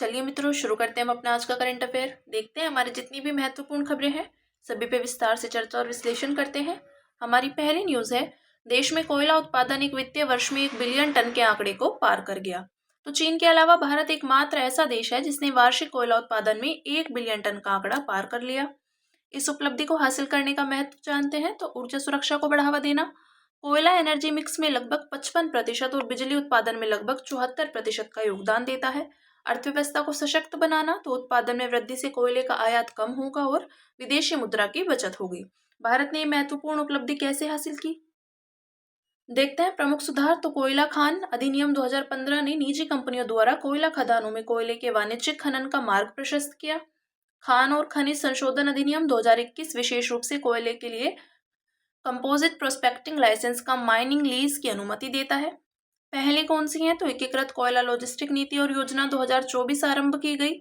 चलिए मित्रों, शुरू करते हैं हम अपना आज का करंट अफेयर। देखते हैं हमारी जितनी भी महत्वपूर्ण खबरें हैं सभी पे विस्तार से चर्चा और विश्लेषण करते हैं। हमारी पहली न्यूज़ है, देश में कोयला उत्पादन एक वित्तीय वर्ष में 1 बिलियन टन के आंकड़े को पार कर गया। तो चीन के अलावा भारत एकमात्र ऐसा देश है जिसने वार्षिक कोयला उत्पादन में 1 बिलियन टन का आंकड़ा पार कर लिया। इस उपलब्धि को हासिल करने का महत्व जानते हैं तो ऊर्जा सुरक्षा को बढ़ावा देना, कोयला एनर्जी मिक्स में लगभग 55% और बिजली उत्पादन में लगभग 74% का योगदान देता है। अर्थव्यवस्था को सशक्त बनाना, तो उत्पादन में वृद्धि से कोयले का आयात कम होगा और विदेशी मुद्रा की बचत होगी। भारत ने ये महत्वपूर्ण उपलब्धि कैसे हासिल की, देखते हैं। प्रमुख सुधार, तो कोयला खान अधिनियम 2015 ने निजी कंपनियों द्वारा कोयला खदानों में कोयले के वाणिज्यिक खनन का मार्ग प्रशस्त किया। खान और खनिज संशोधन अधिनियम 2021 विशेष रूप से कोयले के लिए कंपोजिट प्रोस्पेक्टिंग लाइसेंस का माइनिंग लीज की अनुमति देता है। पहले कौन सी है, तो एकीकृत कोयला लॉजिस्टिक नीति और योजना 2024 आरंभ की गई।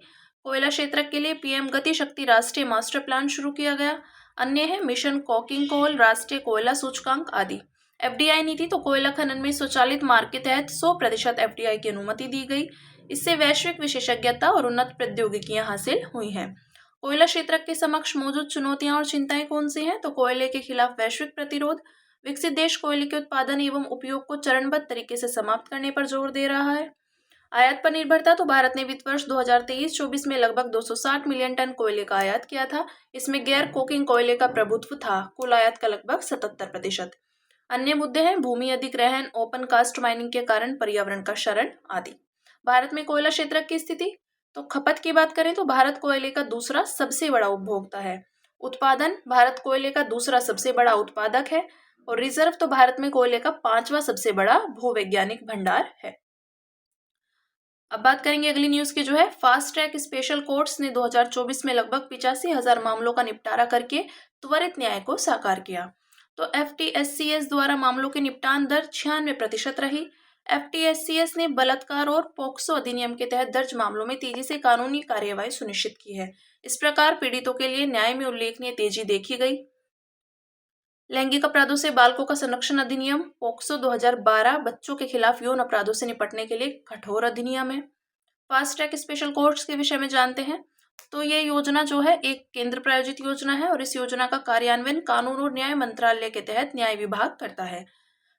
कोयला क्षेत्र के लिए पीएम गति शक्ति राष्ट्रीय मास्टर प्लान शुरू किया गया। अन्य है मिशन कॉकिंग कोल, राष्ट्रीय कोयला सूचकांक आदि। एफडीआई नीति, तो कोयला खनन में स्वचालित मार्ग के तहत 100% एफडीआई की अनुमति दी गई। इससे वैश्विक विशेषज्ञता और उन्नत प्रौद्योगिकियां हासिल हुई हैं। कोयला क्षेत्र के समक्ष मौजूद चुनौतियां और चिंताएं कौन सी हैं, तो कोयले के खिलाफ वैश्विक प्रतिरोध। विकसित देश कोयले के उत्पादन एवं उपयोग को चरणबद्ध तरीके से समाप्त करने पर जोर दे रहा है। आयात पर निर्भरता, तो भारत ने वित्त वर्ष 2023-24 में लगभग 260 मिलियन टन कोयले का आयात किया था। इसमें गैर कोकिंग कोयले का प्रभुत्व था, कुल आयात का लगभग 77%। अन्य मुद्दे हैं भूमि अधिग्रहण, ओपन कास्ट माइनिंग के कारण पर्यावरण का क्षरण आदि। भारत में कोयला क्षेत्र की स्थिति, तो खपत की बात करें तो भारत कोयले का दूसरा सबसे बड़ा उपभोक्ता है। उत्पादन, भारत कोयले का दूसरा सबसे बड़ा उत्पादक है। और रिजर्व, तो भारत में कोयले का 5वां सबसे बड़ा भूवैज्ञानिक भंडार है। अब बात करेंगे अगली न्यूज की, जो है फास्ट ट्रैक स्पेशल कोर्ट्स ने 2024 में लगभग 85,000 मामलों का निपटारा करके त्वरित न्याय को साकार किया। तो एफटीएससीएस द्वारा मामलों की निपटान दर 96% रही। एफटीएससीएस ने बलात्कार और पोक्सो अधिनियम के तहत दर्ज मामलों में तेजी से कानूनी कार्यवाही सुनिश्चित की है। इस प्रकार पीड़ितों के लिए न्याय में उल्लेखनीय तेजी देखी गई। लैंगिक अपराधों से बालकों का संरक्षण अधिनियम पोक्सो 2012 बच्चों के खिलाफ यौन अपराधों से निपटने के लिए कठोर अधिनियम है। फास्ट ट्रैक स्पेशल कोर्ट्स के विषय में जानते हैं, तो ये योजना जो है एक केंद्र प्रायोजित योजना है और इस योजना का कार्यान्वयन कानून और न्याय मंत्रालय के तहत न्याय विभाग करता है।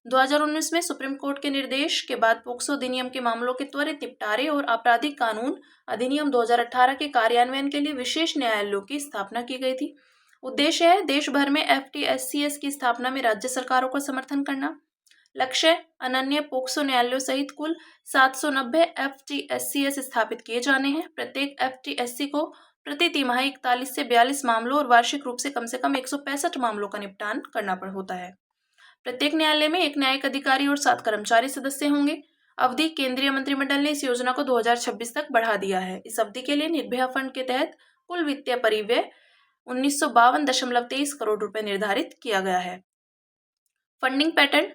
2019 में सुप्रीम कोर्ट के निर्देश के बाद पोक्सो अधिनियम के मामलों के त्वरित निपटारे और आपराधिक कानून अधिनियम 2018 के कार्यान्वयन के लिए विशेष न्यायालयों की स्थापना की गई थी। उद्देश्य है देश भर में एफटीएससीएस की स्थापना में राज्य सरकारों का समर्थन करना। लक्ष्य, अनन्य पोक्सो न्यायालयों सहित कुल 790 एफटीएससीएस स्थापित किए जाने हैं। प्रत्येक एफटीएससी को प्रति तिमाही 41 से 42 मामलों और वार्षिक रूप से कम 165 मामलों का निपटान करना होता है। प्रत्येक न्यायालय में एक न्यायिक अधिकारी और 7 कर्मचारी सदस्य होंगे। अवधि, केंद्रीय मंत्रिमंडल ने इस योजना को 2026 तक बढ़ा दिया है। इस अवधि के लिए निर्भया फंड के तहत कुल वित्तीय परिव्यय 1952.23 करोड़ रुपए निर्धारित किया गया है। फंडिंग पैटर्न,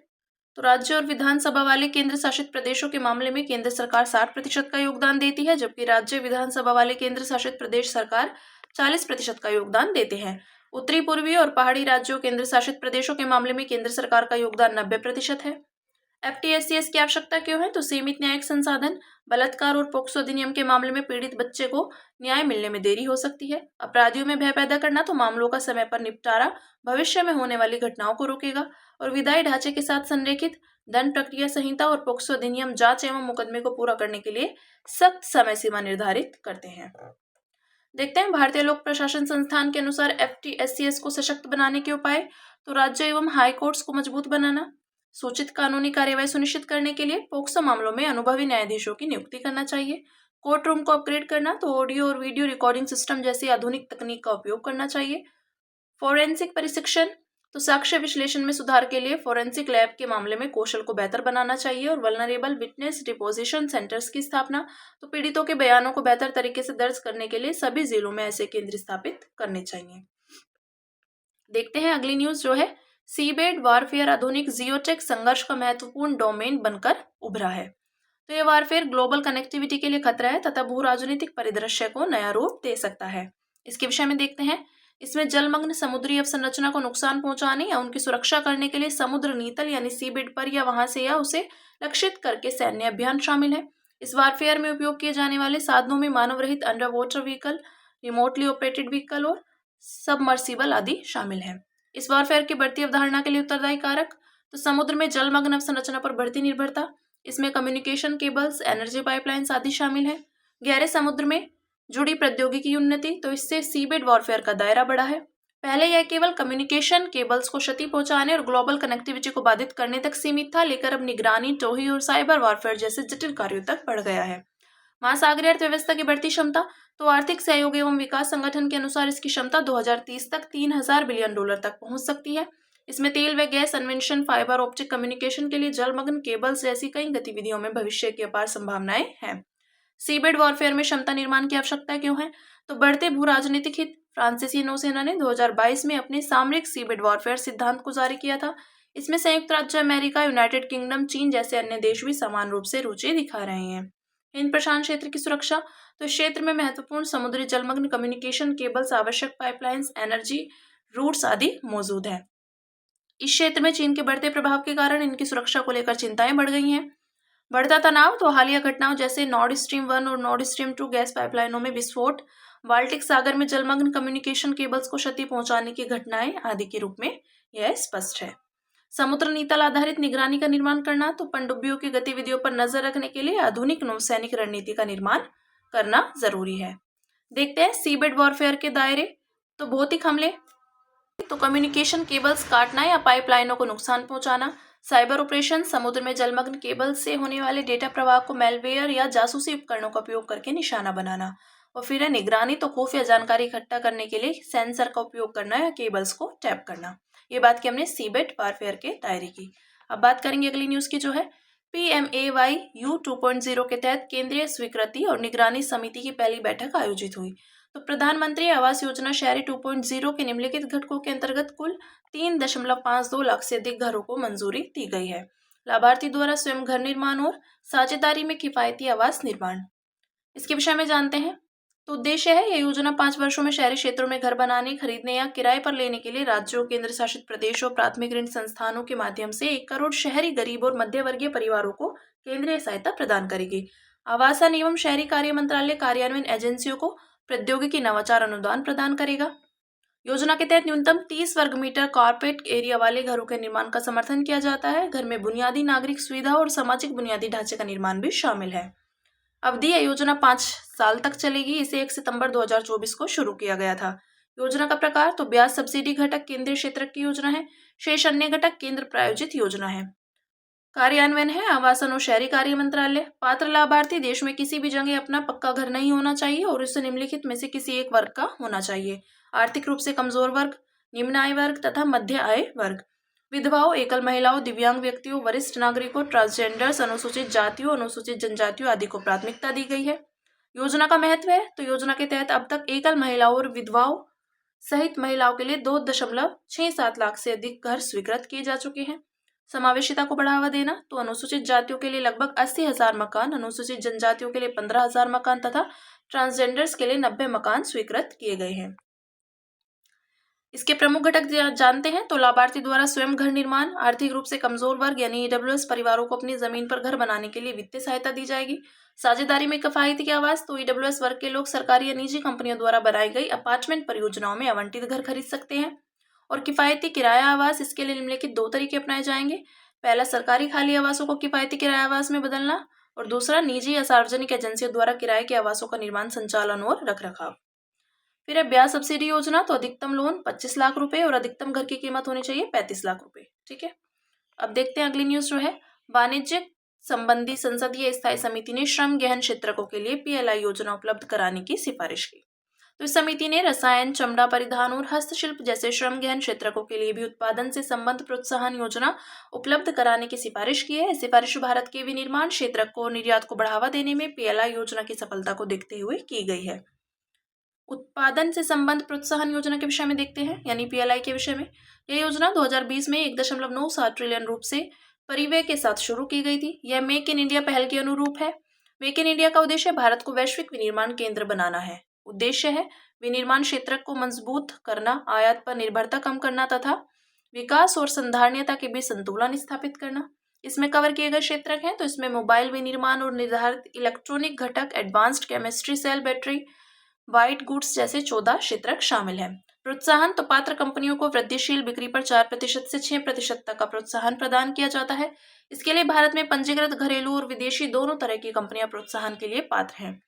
तो राज्य और विधानसभा वाले केंद्र शासित प्रदेशों के मामले में केंद्र सरकार 60% का योगदान देती है, जबकि राज्य विधानसभा वाले केंद्र शासित प्रदेश सरकार 40% का योगदान देते हैं। उत्तरी, पूर्वी और पहाड़ी राज्यों केंद्र शासित प्रदेशों के मामले में केंद्र सरकार का योगदान 90% है। एफटीएससीएस की आवश्यकता क्यों है, तो सीमित न्यायिक संसाधन, बलात्कार और पोक्सो अधिनियम के मामले में पीड़ित बच्चे को न्याय मिलने में देरी हो सकती है। अपराधियों में भय पैदा करना, तो मामलों का समय पर निपटारा भविष्य में होने वाली घटनाओं को रोकेगा। और विधायी ढांचे के साथ संरेखित दंड प्रक्रिया संहिता और पोक्सो अधिनियम जांच एवं मुकदमे को पूरा करने के लिए सख्त समय सीमा निर्धारित करते हैं। देखते हैं भारतीय लोक प्रशासन संस्थान के अनुसार एफटीएससीएस को सशक्त बनाने के उपाय, तो राज्य एवं हाई कोर्ट्स को मजबूत बनाना, सूचित कानूनी कार्यवाही सुनिश्चित करने के लिए पोक्सो मामलों में अनुभवी न्यायाधीशों की नियुक्ति करना चाहिए। कोर्ट रूम को अपग्रेड करना, तो ऑडियो और वीडियो रिकॉर्डिंग सिस्टम जैसी आधुनिक तकनीक का उपयोग करना चाहिए। फोरेंसिक प्रशिक्षण, तो साक्ष्य विश्लेषण में सुधार के लिए फोरेंसिक लैब के मामले में कौशल को बेहतर बनाना चाहिए। और वल्नरेबल विटनेस डिपोजिशन सेंटर्स की स्थापना, तो पीड़ितों के बयानों को बेहतर तरीके से दर्ज करने के लिए सभी जिलों में ऐसे केंद्र स्थापित करने चाहिए। देखते हैं अगली न्यूज, जो है सीबेड वारफेयर आधुनिक जियोटेक संघर्ष का महत्वपूर्ण डोमेन बनकर उभरा है। तो यह वारफेयर ग्लोबल कनेक्टिविटी के लिए खतरा है तथा भू राजनीतिक परिदृश्य को नया रूप दे सकता है। इसके विषय में देखते हैं। इसमें जलमग्न समुद्री अवसंरचना को नुकसान पहुंचाने या उनकी सुरक्षा करने के लिए समुद्र नीतल यानी सीबेड पर या वहां से या उसे लक्षित करके सैन्य अभियान शामिल है। इस वारफेयर में उपयोग किए जाने वाले साधनों में मानव रहित under water vehicle, remotely operated vehicle और सबमर्सिबल आदि शामिल हैं। इस वारफेयर की बढ़ती अवधारणा के लिए उत्तरदायी कारक तो समुद्र में जलमग्न अवसंरचना पर बढ़ती निर्भरता, इसमें कम्युनिकेशन केबल्स, एनर्जी पाइपलाइंस आदि शामिल हैं। गहरे समुद्र में जुड़ी प्रौद्योगिकी उन्नति, तो इससे सीबेड वॉरफेयर का दायरा बढ़ा है। पहले यह केवल कम्युनिकेशन केबल्स को क्षति पहुंचाने और ग्लोबल कनेक्टिविटी को बाधित करने तक सीमित था, लेकर अब निगरानी, टोही और साइबर वॉरफेयर जैसे जटिल कार्यों तक बढ़ गया है। महासागरीय अर्थव्यवस्था की बढ़ती क्षमता, तो आर्थिक सहयोग एवं विकास संगठन के अनुसार इसकी क्षमता 2030 तक $3000 बिलियन तक पहुंच सकती है। इसमें तेल व गैस अन्वेषण, फाइबर ऑप्टिक कम्युनिकेशन के लिए जलमग्न केबल्स जैसी कई गतिविधियों में भविष्य की अपार संभावनाएं हैं। सीबेड वॉरफेयर में क्षमता निर्माण की आवश्यकता क्यों है? तो बढ़ते भू राजनीतिक हित। फ्रांसीसी नौसेना ने 2022 में अपने सामरिक सीबेड वॉरफेयर सिद्धांत को जारी किया था। इसमें संयुक्त राज्य अमेरिका, यूनाइटेड किंगडम, चीन जैसे अन्य देश भी समान रूप से रुचि दिखा रहे हैं। हिंद प्रशांत क्षेत्र की सुरक्षा, तो इस क्षेत्र में महत्वपूर्ण समुद्री जलमग्न कम्युनिकेशन केबल्स, आवश्यक पाइपलाइंस, एनर्जी रूट्स आदि मौजूद है। इस क्षेत्र में चीन के बढ़ते प्रभाव के कारण इनकी सुरक्षा को लेकर चिंताएं बढ़ गई हैं। बढ़ता तनाव, तो हालिया घटनाओं जैसे नॉर्ड स्ट्रीम 1 और नॉर्ड स्ट्रीम 2 गैस पाइपलाइनों में विस्फोट, बाल्टिक सागर में जलमग्न कम्युनिकेशन केबल्स को क्षति पहुंचाने की घटनाएं आदि के रूप में यह स्पष्ट है। समुद्र नीतल आधारित निगरानी का निर्माण करना, तो पनडुब्बियों की गतिविधियों पर नजर रखने के लिए आधुनिक नौसैनिक रणनीति का निर्माण करना जरूरी है। देखते हैं सीबेड वॉरफेयर के दायरे। तो भौतिक हमले, तो कम्युनिकेशन केबल्स काटना या पाइपलाइनों को नुकसान पहुंचाना। साइबर ऑपरेशन, समुद्र में जलमग्न केबल से होने वाले डेटा प्रवाह को मेलवेयर या जासूसी उपकरणों का उपयोग करके निशाना बनाना। और फिर है निगरानी, तो खुफिया जानकारी इकट्ठा करने के लिए सेंसर का उपयोग करना या केबल्स को टैप करना। ये बात की हमने सीबेड वॉरफेयर के दायरे की। अब बात करेंगे अगली न्यूज की, जो है PMAYU 2.0 के तहत केंद्रीय स्वीकृति और निगरानी समिति की पहली बैठक आयोजित हुई। तो प्रधानमंत्री आवास योजना शहरी 2.0 के निम्नलिखित घटकों के अंतर्गत कुल 3.52 लाख से अधिक घरों को मंजूरी दी गई है। लाभार्थी द्वारा स्वयं घर निर्माण और साझेदारी में किफायती आवास निर्माण, इसके विषय में जानते हैं। तो उद्देश्य है, यह योजना 5 वर्षों में शहरी क्षेत्रों में घर बनाने, खरीदने या किराए पर लेने के लिए राज्यों, केंद्र शासित प्रदेशों, प्राथमिक ऋण संस्थानों के माध्यम से 1 करोड़ शहरी गरीब और मध्यवर्गीय परिवारों को केंद्रीय सहायता प्रदान करेगी। आवासन एवं शहरी कार्य मंत्रालय कार्यान्वयन एजेंसियों को प्रौद्योगिकी नवाचार अनुदान प्रदान करेगा। योजना के तहत न्यूनतम 30 वर्ग मीटर कॉर्पोरेट एरिया वाले घरों के निर्माण का समर्थन किया जाता है। घर में बुनियादी नागरिक सुविधा और सामाजिक बुनियादी ढांचे का निर्माण भी शामिल है। अवधि, यह योजना 5 साल तक चलेगी। इसे 1 सितंबर 2024 को शुरू किया गया था। योजना का प्रकार, तो ब्याज सब्सिडी घटक केंद्रीय क्षेत्र की योजना है, शेष अन्य घटक केंद्र प्रायोजित योजना है। कार्यान्वयन है आवासन और शहरी कार्य मंत्रालय। पात्र लाभार्थी देश में किसी भी जगह अपना पक्का घर नहीं होना चाहिए और इससे निम्नलिखित में से किसी एक वर्ग का होना चाहिए। आर्थिक रूप से कमजोर वर्ग, निम्न आय वर्ग तथा मध्य आय वर्ग, विधवाओं, एकल महिलाओं, दिव्यांग व्यक्तियों, वरिष्ठ नागरिकों, ट्रांसजेंडर्स, अनुसूचित जातियों, अनुसूचित जनजातियों आदि को प्राथमिकता दी गई है। योजना का महत्व है, तो योजना के तहत अब तक एकल महिलाओं और विधवाओं सहित महिलाओं के लिए 2.67 लाख से अधिक घर स्वीकृत किए जा चुके हैं। समावेशिता को बढ़ावा देना, तो अनुसूचित जातियों के लिए लगभग 80,000 मकान, अनुसूचित जनजातियों के लिए 15,000 मकान तथा ट्रांसजेंडर्स के लिए 90 मकान स्वीकृत किए गए हैं। इसके प्रमुख घटक जानते हैं। तो लाभार्थी द्वारा स्वयं घर निर्माण, आर्थिक रूप से कमजोर वर्ग यानी EWS परिवारों को अपनी जमीन पर घर बनाने के लिए वित्तीय सहायता दी जाएगी। साझेदारी में किफायती आवास, तो EWS वर्ग के लोग सरकारी या निजी कंपनियों द्वारा बनाई गई अपार्टमेंट परियोजनाओं में आवंटित घर खरीद सकते हैं। और किफायती किराया आवास, इसके लिए निम्नलिखित 2 तरीके अपनाए जाएंगे। पहला, सरकारी खाली आवासों को किफायती किराया आवास में बदलना, और दूसरा, निजी या सार्वजनिक एजेंसियों द्वारा किराए के आवासों का निर्माण, संचालन और रखरखाव। फिर है ब्याज सब्सिडी योजना, तो अधिकतम लोन 25 लाख रुपए और अधिकतम घर की कीमत होनी चाहिए 35 लाख रुपए। ठीक है, अब देखते हैं अगली न्यूज, जो है वाणिज्य संबंधी संसदीय स्थायी समिति ने श्रम गहन क्षेत्रकों के लिए PLI योजना उपलब्ध कराने की सिफारिश की। तो इस समिति ने रसायन, चमड़ा, परिधान और हस्तशिल्प जैसे श्रम गहन क्षेत्रकों के लिए भी उत्पादन से संबंध प्रोत्साहन योजना उपलब्ध कराने की सिफारिश की है। सिफारिश भारत के विनिर्माण क्षेत्र को निर्यात को बढ़ावा देने में PLI योजना की सफलता को देखते हुए की गई है। उत्पादन से संबंध प्रोत्साहन योजना के विषय में देखते हैं, यानी PLI के विषय में। यह योजना 2020 में 1.97 ट्रिलियन रूप से परिव्यय के साथ शुरू की गई थी। यह मेक इन इंडिया पहल के अनुरूप है। मेक इन इंडिया का उद्देश्य भारत को वैश्विक विनिर्माण केंद्र बनाना है। उद्देश्य है विनिर्माण क्षेत्र को मजबूत करना, आयात पर निर्भरता कम करना तथा विकास और संधारणीयता के बीच संतुलन स्थापित करना। इसमें कवर किए गए क्षेत्र हैं तो इसमें मोबाइल विनिर्माण और निर्धारित इलेक्ट्रॉनिक घटक, advanced chemistry, cell battery, white goods जैसे 14 क्षेत्र शामिल हैं। प्रोत्साहन तो पात्र कंपनियों को वृद्धिशील बिक्री पर 4% से 6% तक का प्रोत्साहन प्रदान किया जाता है। इसके लिए भारत में पंजीकृत घरेलू और विदेशी दोनों तरह की कंपनियां प्रोत्साहन के लिए पात्र हैं।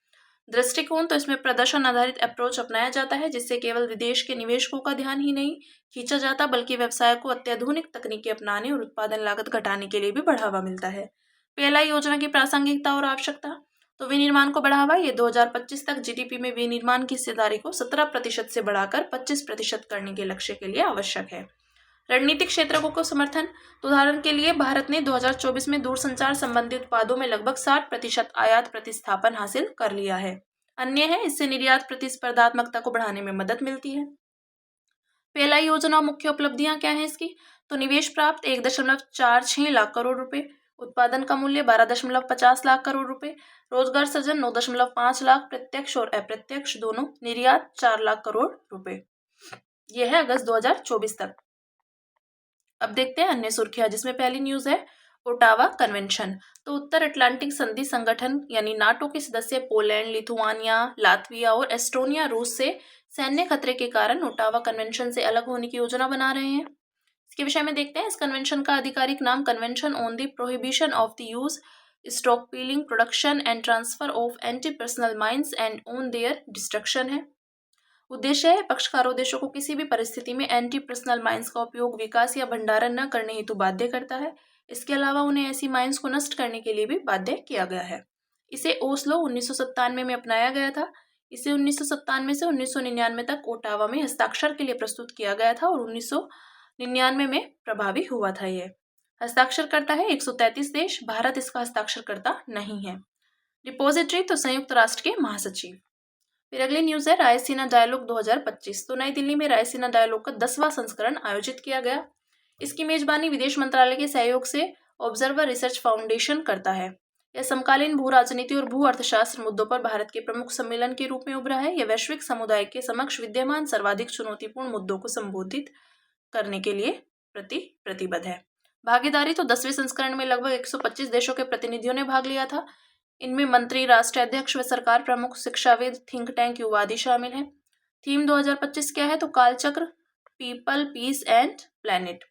दृष्टिकोण तो इसमें प्रदर्शन आधारित अप्रोच अपनाया जाता है, जिससे केवल विदेश के निवेशकों का ध्यान ही नहीं खींचा जाता बल्कि व्यवसाय को अत्याधुनिक तकनीकें अपनाने और उत्पादन लागत घटाने के लिए भी बढ़ावा मिलता है। पहला योजना की प्रासंगिकता और आवश्यकता तो विनिर्माण को बढ़ावा, ये 2025 तक जीडीपी में विनिर्माण की हिस्सेदारी को 17% से बढ़ाकर 25% करने के लक्ष्य के लिए आवश्यक है। रणनीतिक क्षेत्रों को समर्थन तो उदाहरण के लिए भारत ने 2024 में दूरसंचार संबंधी उत्पादों में लगभग 60% आयात प्रतिस्थापन हासिल कर लिया है। अन्य है, इससे निर्यात प्रतिस्पर्धात्मकता को बढ़ाने में मदद मिलती है। पहला योजना और मुख्य उपलब्धियां क्या हैं इसकी तो निवेश प्राप्त 1.46 लाख करोड़ रुपए, उत्पादन का मूल्य 12.50 लाख करोड़ रुपए, रोजगार सृजन 9.5 लाख प्रत्यक्ष और अप्रत्यक्ष दोनों, निर्यात 4 लाख करोड़ रुपए। यह है अगस्त 2024 तक। अब देखते हैं अन्य सुर्खियां, जिसमें पहली न्यूज है ओटावा कन्वेंशन। तो उत्तर अटलांटिक संधि संगठन यानी नाटो के सदस्य पोलैंड, लिथुआनिया, लातविया और एस्टोनिया रूस से सैन्य खतरे के कारण ओटावा कन्वेंशन से अलग होने की योजना बना रहे हैं। इसके विषय में देखते हैं। इस कन्वेंशन का आधिकारिक नाम convention on the prohibition of the use, stockpiling, production and transfer of anti personnel mines and on their destruction है। उद्देश्य है पक्षकारों देशों को किसी भी परिस्थिति में एंटी पर्सनल माइंस का उपयोग, विकास या भंडारण न करने हेतु बाध्य करता है। इसके अलावा उन्हें ऐसी माइंस को नष्ट करने के लिए भी बाध्य किया गया है। इसे ओस्लो 1997 में अपनाया गया था। इसे 1997 से 1999 तक ओटावा में हस्ताक्षर के लिए प्रस्तुत किया गया था और 1999 में प्रभावी हुआ था। यह हस्ताक्षर करता है 133 देश, भारत इसका हस्ताक्षर करता नहीं है। रिपोजिटरी तो संयुक्त राष्ट्र के महासचिव। फिर अगली न्यूज है रायसीना डायलॉग 2025। तो नई दिल्ली में रायसीना डायलॉग का 10वां संस्करण आयोजित किया गया। इसकी मेजबानी विदेश मंत्रालय के सहयोग से ऑब्जर्वर रिसर्च फाउंडेशन करता है। यह समकालीन भू राजनीति और भू अर्थशास्त्र मुद्दों पर भारत के प्रमुख सम्मेलन के रूप में उभरा है। यह वैश्विक समुदाय के समक्ष विद्यमान सर्वाधिक चुनौतीपूर्ण मुद्दों को संबोधित करने के लिए प्रतिबद्ध है। भागीदारी तो 10वें संस्करण में लगभग 125 देशों के प्रतिनिधियों ने भाग लिया था। इनमें मंत्री, राष्ट्राध्यक्ष व सरकार प्रमुख, शिक्षाविद, थिंक टैंक, युवा आदि शामिल हैं। थीम 2025 क्या है तो कालचक्र, पीपल, पीस एंड प्लैनेट।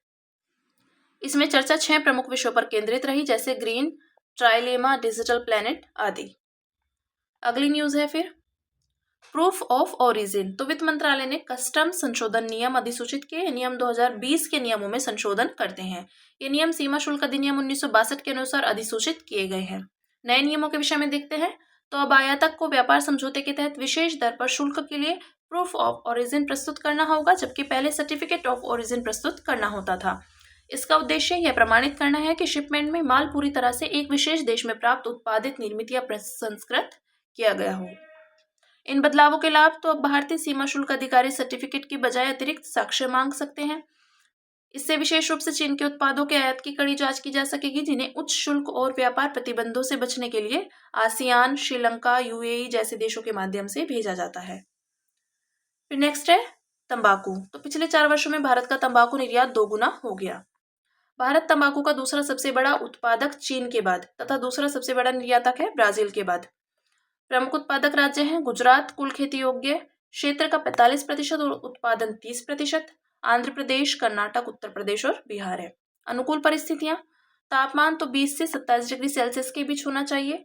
इसमें चर्चा 6 प्रमुख विषयों पर केंद्रित रही, जैसे ग्रीन ट्राइलेमा, डिजिटल प्लैनेट आदि। अगली न्यूज है फिर प्रूफ ऑफ ओरिजिन। तो वित्त मंत्रालय ने कस्टम संशोधन नियम अधिसूचित किए। नियम 2020 के नियमों में संशोधन करते हैं। ये नियम सीमा शुल्क अधिनियम 1962 के अनुसार अधिसूचित किए गए हैं। नए नियमों के विषय में देखते हैं। तो अब आयातक को व्यापार समझौते के तहत विशेष दर पर शुल्क के लिए प्रूफ ऑफ ओरिजिन प्रस्तुत करना होगा, जबकि पहले सर्टिफिकेट ऑफ ओरिजिन प्रस्तुत करना होता था। इसका उद्देश्य यह प्रमाणित करना है कि शिपमेंट में माल पूरी तरह से एक विशेष देश में प्राप्त, उत्पादित, निर्मित या प्रसंस्कृत किया गया हो। इन बदलावों के लाभ तो अब भारतीय सीमा शुल्क अधिकारी सर्टिफिकेट की बजाय अतिरिक्त साक्ष्य मांग सकते हैं। इससे विशेष रूप से चीन के उत्पादों के आयात की कड़ी जांच की जा सकेगी, जिन्हें उच्च शुल्क और व्यापार प्रतिबंधों से बचने के लिए आसियान, श्रीलंका, यूएई जैसे देशों के माध्यम से भेजा जाता है। फिर नेक्स्ट है तंबाकू। तो पिछले 4 वर्षों में भारत का तंबाकू निर्यात 2 गुना हो गया। भारत तंबाकू का दूसरा सबसे बड़ा उत्पादक चीन के बाद तथा दूसरा सबसे बड़ा निर्यातक है ब्राजील के बाद। प्रमुख उत्पादक राज्य हैं गुजरात कुल खेती योग्य क्षेत्र का 45% और उत्पादन 30%, आंध्र प्रदेश, कर्नाटक, उत्तर प्रदेश और बिहार है। अनुकूल परिस्थितियां, तापमान तो 20 से 27 डिग्री सेल्सियस के बीच होना चाहिए।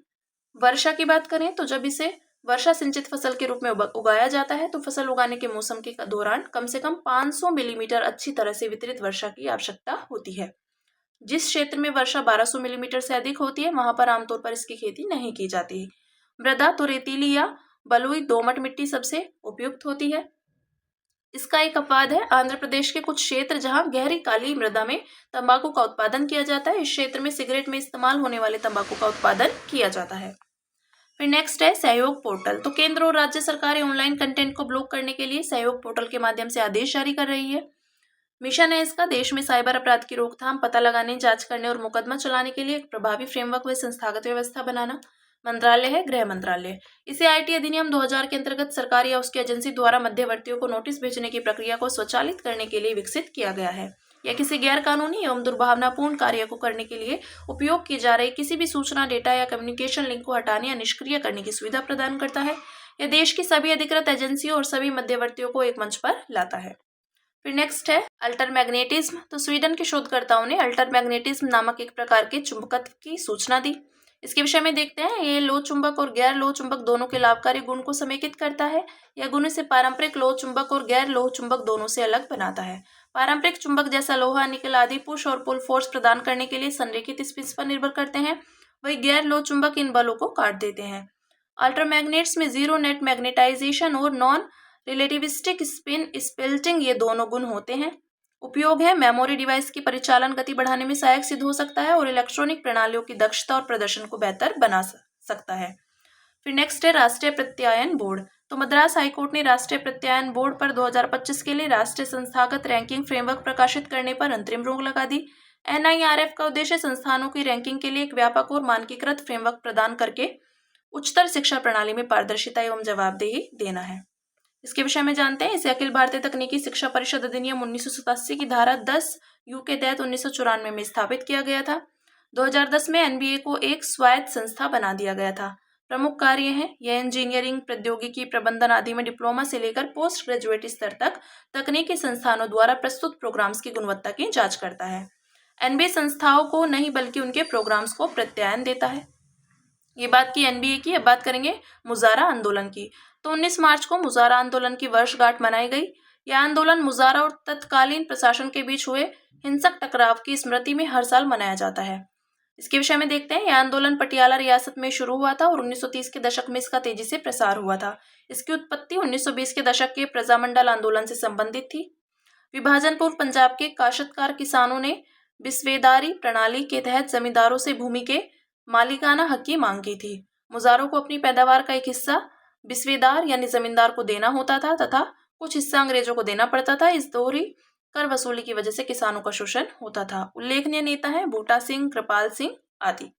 वर्षा की बात करें तो जब इसे वर्षा सिंचित फसल के रूप में उगाया जाता है तो फसल उगाने के मौसम के दौरान कम से कम 500 मिलीमीटर अच्छी तरह से वितरित वर्षा की आवश्यकता होती है। जिस क्षेत्र में वर्षा 1200 मिलीमीटर से अधिक होती है वहां पर आमतौर पर इसकी खेती नहीं की जाती है। मृदा तो रेतीली या बलुई दोमट मिट्टी सबसे उपयुक्त होती है। इसका एक अपवाद है आंध्र प्रदेश के कुछ क्षेत्र, जहां गहरी काली मृदा में तंबाकू का उत्पादन किया जाता है। इस क्षेत्र में सिगरेट में इस्तेमाल होने वाले तंबाकू का उत्पादन किया जाता है। फिर नेक्स्ट है सहयोग पोर्टल। तो केंद्र और राज्य सरकारें ऑनलाइन कंटेंट को ब्लॉक करने के लिए सहयोग पोर्टल के माध्यम से आदेश जारी कर रही है। मिशन है इसका देश में साइबर अपराध की रोकथाम, पता लगाने, जांच करने और मुकदमा चलाने के लिए एक प्रभावी फ्रेमवर्क व संस्थागत व्यवस्था बनाना। मंत्रालय है गृह मंत्रालय। इसे आईटी अधिनियम 2000 के अंतर्गत सरकार या उसकी एजेंसी द्वारा मध्यवर्तियों को नोटिस भेजने की प्रक्रिया को स्वचालित करने के लिए विकसित किया गया है। या किसी गैर कानूनी एवं दुर्भावनापूर्ण कार्य को करने के लिए उपयोग की जा रही किसी भी सूचना, डेटा या कम्युनिकेशन लिंक को हटाने या निष्क्रिय करने की सुविधा प्रदान करता है। यह देश की सभी अधिकृत एजेंसियों और सभी मध्यवर्तियों को एक मंच पर लाता है। फिर नेक्स्ट है अल्टरमैग्नेटिज्म। तो स्वीडन के शोधकर्ताओं ने अल्टरमैग्नेटिज्म नामक एक प्रकार के चुंबकत्व की सूचना दी। इसके विषय में देखते हैं। ये लोह चुंबक और गैर लोह चुंबक दोनों के लाभकारी गुण को समेकित करता है। यह गुण इसे पारंपरिक लोह चुंबक और गैर लोह चुंबक दोनों से अलग बनाता है। पारंपरिक चुंबक जैसा लोहा, निकल आदि पुश और पुल फोर्स प्रदान करने के लिए संरेखित स्पिन्स पर निर्भर करते हैं, वही गैर लोह चुंबक इन बलों को काट देते हैं। अल्टरमैग्नेट्स में जीरो नेट मैग्नेटाइजेशन और नॉन रिलेटिविस्टिक स्पिन स्पिल्टिंग ये दोनों गुण होते हैं। उपयोग है मेमोरी डिवाइस की परिचालन गति बढ़ाने में सहायक सिद्ध हो सकता है और इलेक्ट्रॉनिक प्रणालियों की दक्षता और प्रदर्शन को बेहतर बना सकता है। फिर नेक्स्ट है राष्ट्रीय प्रत्यायन बोर्ड। तो मद्रास हाईकोर्ट ने राष्ट्रीय प्रत्यायन बोर्ड पर 2025 के लिए राष्ट्रीय संस्थागत रैंकिंग फ्रेमवर्क प्रकाशित करने पर अंतरिम रोक लगा दी। NIRF का उद्देश्य संस्थानों की रैंकिंग के लिए एक व्यापक और मानकीकृत फ्रेमवर्क प्रदान करके उच्चतर शिक्षा प्रणाली में पारदर्शिता एवं जवाबदेही देना है। इसके विषय में जानते हैं। इसे अखिल भारतीय तकनीकी शिक्षा परिषद अधिनियम 1987 की धारा 10U के तहत 1994 में स्थापित किया गया था। 2010 में NBA को एक स्वायत्त संस्था बना दिया गया था। प्रमुख कार्य हैं, यह इंजीनियरिंग, प्रौद्योगिकी, प्रबंधन आदि में डिप्लोमा से लेकर पोस्ट ग्रेजुएट स्तर तक तकनीकी संस्थानों द्वारा प्रस्तुत प्रोग्राम्स की गुणवत्ता की जांच करता है। NBA संस्थाओं को नहीं बल्कि उनके प्रोग्राम्स को प्रत्यायन देता है। ये बात की NBA की। अब बात करेंगे मुजारा आंदोलन की। तो 19 मार्च को मुजारा आंदोलन की वर्षगांठ मनाई गई। यह आंदोलन मुजारा और तत्कालीन प्रशासन के बीच हुए हिंसक टकराव की स्मृति में हर साल मनाया जाता है। इसके विषय में देखते हैं। यह आंदोलन पटियाला रियासत में शुरू हुआ था और 1930 के दशक में इसका तेजी से प्रसार हुआ था। इसकी उत्पत्ति 1920 के दशक के प्रजामंडल आंदोलन से संबंधित थी। विभाजन पूर्व पंजाब के काश्तकार किसानों ने बिस्वेदारी प्रणाली के तहत जमींदारों से भूमि के मालिकाना हक की मांग की थी। मुजारों को अपनी पैदावार का एक हिस्सा बिस्वेदार यानी जमींदार को देना होता था तथा कुछ हिस्सा अंग्रेजों को देना पड़ता था। इस दोहरी कर वसूली की वजह से किसानों का शोषण होता था। उल्लेखनीय नेता हैं बूटा सिंह, कृपाल सिंह आदि।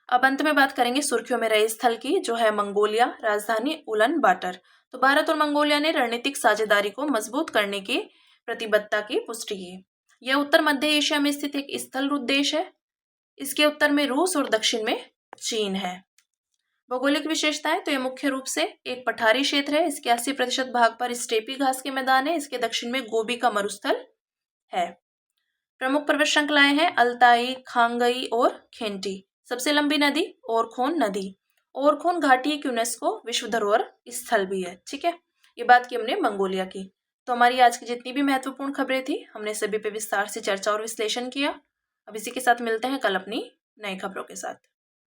अब अंत में बात करेंगे सुर्खियों में रहे स्थल की, जो है मंगोलिया, राजधानी उलन बाटर। तो भारत और मंगोलिया ने रणनीतिक साझेदारी को मजबूत करने की प्रतिबद्धता की पुष्टि की। यह उत्तर मध्य एशिया में स्थित एक स्थल रूप देश है। इसके उत्तर में रूस और दक्षिण में चीन है। भौगोलिक विशेषताएं, तो यह मुख्य रूप से एक पठारी क्षेत्र है। इसके 80% भाग पर स्टेपी घास के मैदान है। इसके दक्षिण में गोबी का मरुस्थल है। प्रमुख पर्वत श्रृंखलाएं हैं अल्ताई, खांगई और खेंटी। सबसे लंबी नदी ओरखोन नदी। ओरखोन घाटी एक यूनेस्को विश्व धरोहर स्थल भी है। ठीक है, ये बात की हमने मंगोलिया की। तो हमारी आज की जितनी भी महत्वपूर्ण खबरें थी, हमने सभी पे विस्तार से चर्चा और विश्लेषण किया। अब इसी के साथ मिलते हैं कल अपनी नई खबरों के साथ।